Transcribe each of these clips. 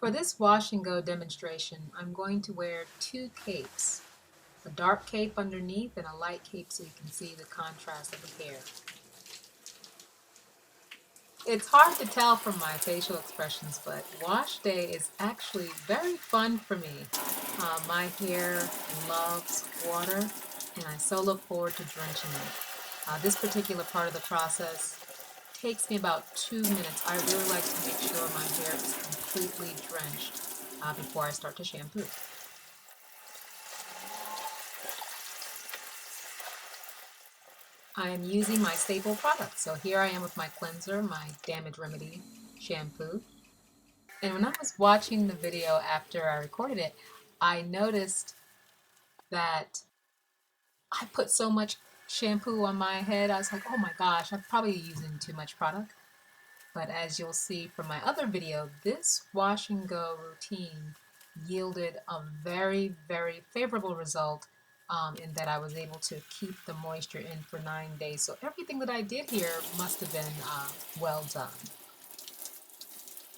For this wash and go demonstration, I'm going to wear two capes, a dark cape underneath and a light cape so you can see the contrast of the hair. It's hard to tell from my facial expressions, but wash day is actually very fun for me. My hair loves water, and I so look forward to drenching it. This particular part of the process takes me about 2 minutes. I really like to make sure my hair is completely drenched before I start to shampoo. I am using my staple products. So here I am with my cleanser, my Damage Remedy shampoo. And when I was watching the video after I recorded it, I noticed that I put so much shampoo on my head. I was like, oh my gosh, I'm probably using too much product. But as you'll see from my other video, this wash and go routine yielded a very, very favorable result in that I was able to keep the moisture in for 9 days. So everything that I did here must have been well done.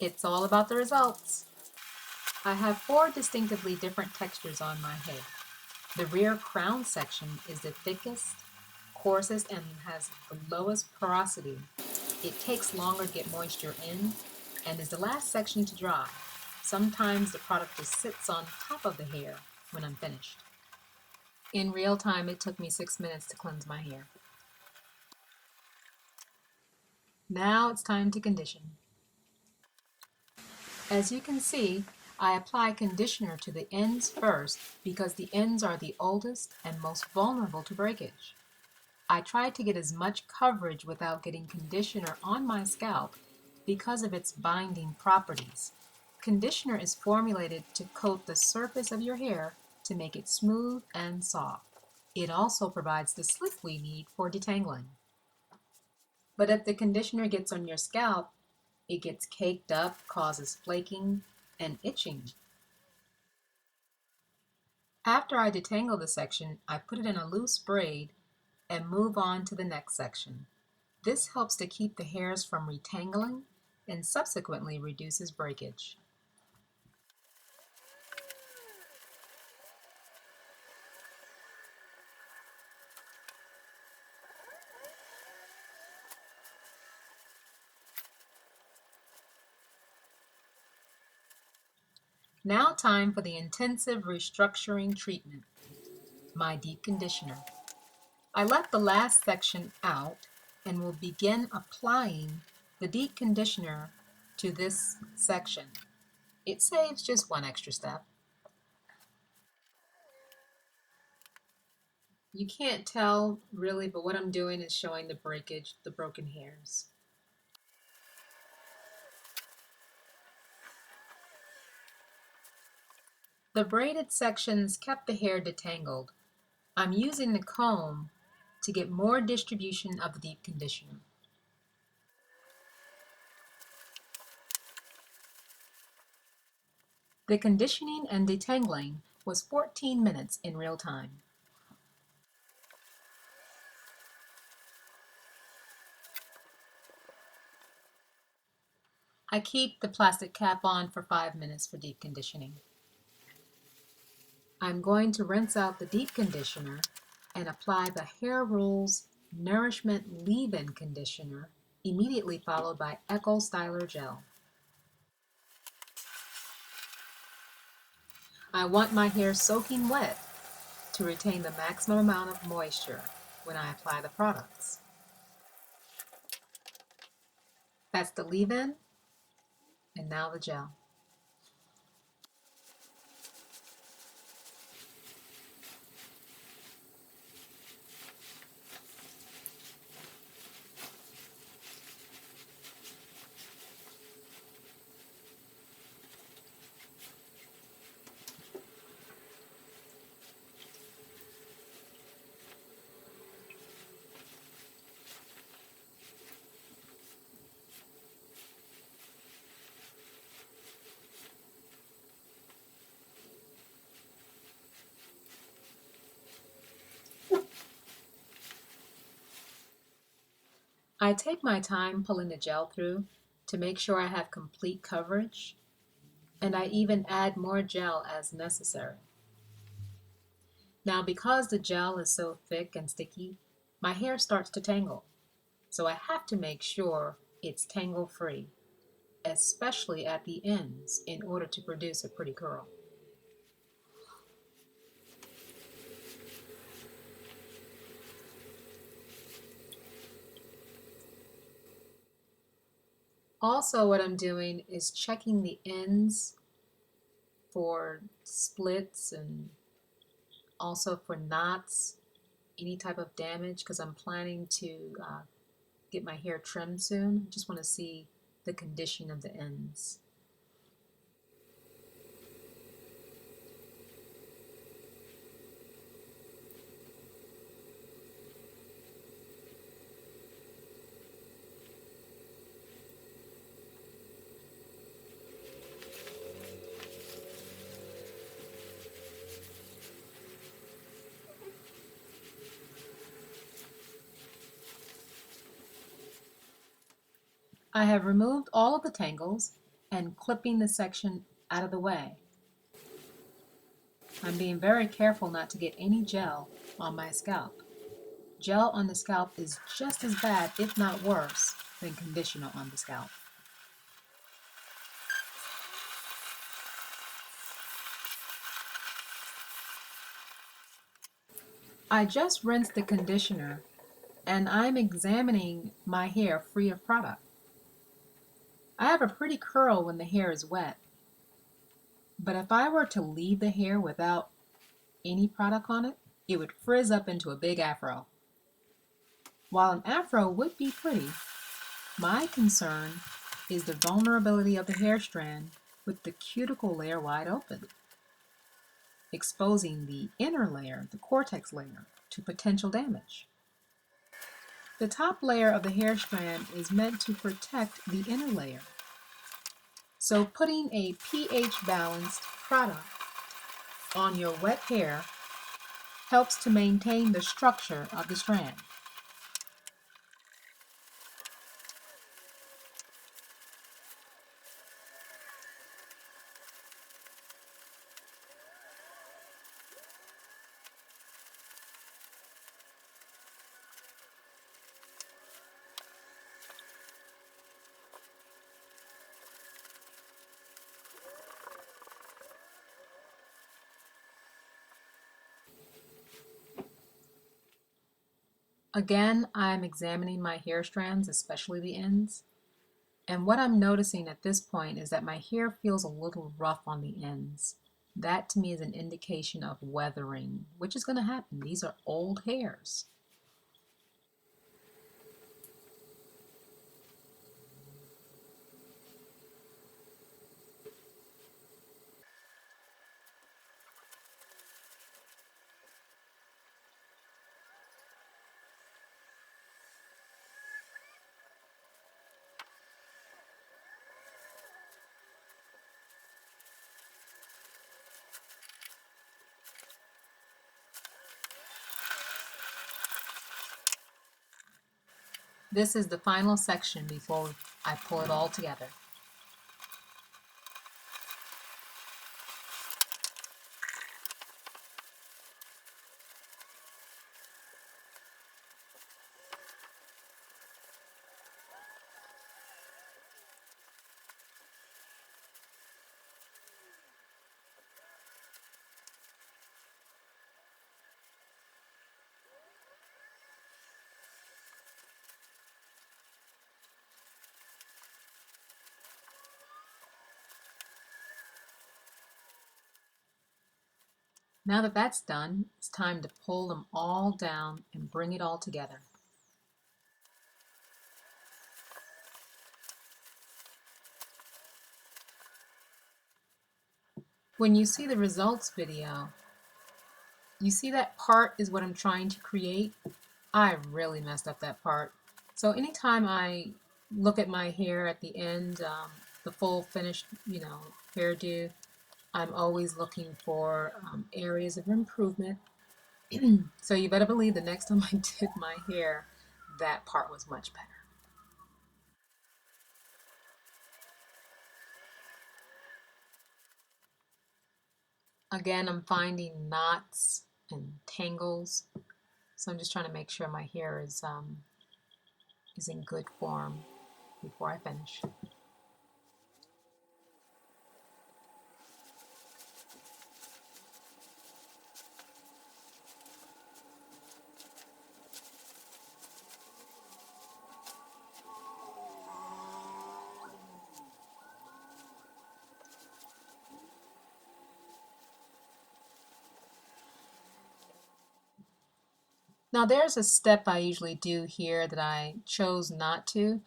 It's all about the results. I have 4 distinctively different textures on my head. The rear crown section is the thickest, coarsest, and has the lowest porosity. It takes longer to get moisture in and is the last section to dry. Sometimes the product just sits on top of the hair when I'm finished. In real time, it took me 6 minutes to cleanse my hair. Now it's time to condition. As you can see, I apply conditioner to the ends first because the ends are the oldest and most vulnerable to breakage. I try to get as much coverage without getting conditioner on my scalp because of its binding properties. Conditioner is formulated to coat the surface of your hair to make it smooth and soft. It also provides the slip we need for detangling. But if the conditioner gets on your scalp, it gets caked up, causes flaking and itching. After I detangle the section, I put it in a loose braid and move on to the next section. This helps to keep the hairs from retangling and subsequently reduces breakage. Now time for the intensive restructuring treatment, my deep conditioner. I left the last section out and will begin applying the deep conditioner to this section. It saves just one extra step. You can't tell really, but what I'm doing is showing the breakage, the broken hairs. The braided sections kept the hair detangled. I'm using the comb to get more distribution of the deep conditioner. The conditioning and detangling was 14 minutes in real time. I keep the plastic cap on for 5 minutes for deep conditioning. I'm going to rinse out the deep conditioner and apply the Hair Rules Nourishment Leave-In Conditioner, immediately followed by Echo Styler Gel. I want my hair soaking wet to retain the maximum amount of moisture when I apply the products. That's the leave-in, and now the gel. I take my time pulling the gel through to make sure I have complete coverage, and I even add more gel as necessary. Now, because the gel is so thick and sticky, my hair starts to tangle, so I have to make sure it's tangle free, especially at the ends, in order to produce a pretty curl. Also, what I'm doing is checking the ends for splits and also for knots, any type of damage, because I'm planning to get my hair trimmed soon. I just want to see the condition of the ends. I have removed all of the tangles and clipping the section out of the way. I'm being very careful not to get any gel on my scalp. Gel on the scalp is just as bad, if not worse, than conditioner on the scalp. I just rinsed the conditioner and I'm examining my hair free of product. I have a pretty curl when the hair is wet, but if I were to leave the hair without any product on it, it would frizz up into a big afro. While an afro would be pretty, my concern is the vulnerability of the hair strand with the cuticle layer wide open, exposing the inner layer, the cortex layer, to potential damage. The top layer of the hair strand is meant to protect the inner layer. So putting a pH balanced product on your wet hair helps to maintain the structure of the strand. Again, I'm examining my hair strands, especially the ends. And what I'm noticing at this point is that my hair feels a little rough on the ends. That to me is an indication of weathering, which is going to happen. These are old hairs. This is the final section before I pull it all together. Now that that's done, it's time to pull them all down and bring it all together. When you see the results video, you see that part is what I'm trying to create. I really messed up that part. So anytime I look at my hair at the end, the full finished, hairdo, I'm always looking for areas of improvement. So you better believe the next time I did my hair, that part was much better. Again, I'm finding knots and tangles, so I'm just trying to make sure my hair is in good form before I finish. Now there's a step I usually do here that I chose not to.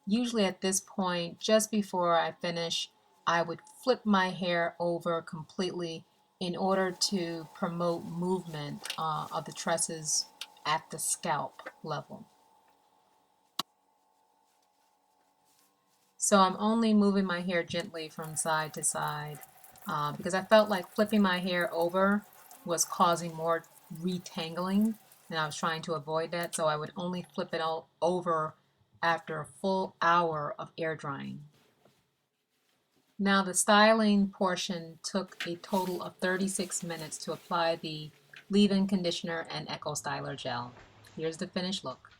Usually at this point, just before I finish, I would flip my hair over completely in order to promote movement of the tresses at the scalp level. So I'm only moving my hair gently from side to side because I felt like flipping my hair over was causing more retangling, and I was trying to avoid that. So I would only flip it all over after a full hour of air drying. Now the styling portion took a total of 36 minutes to apply the leave-in conditioner and Eco Styler gel. Here's the finished look.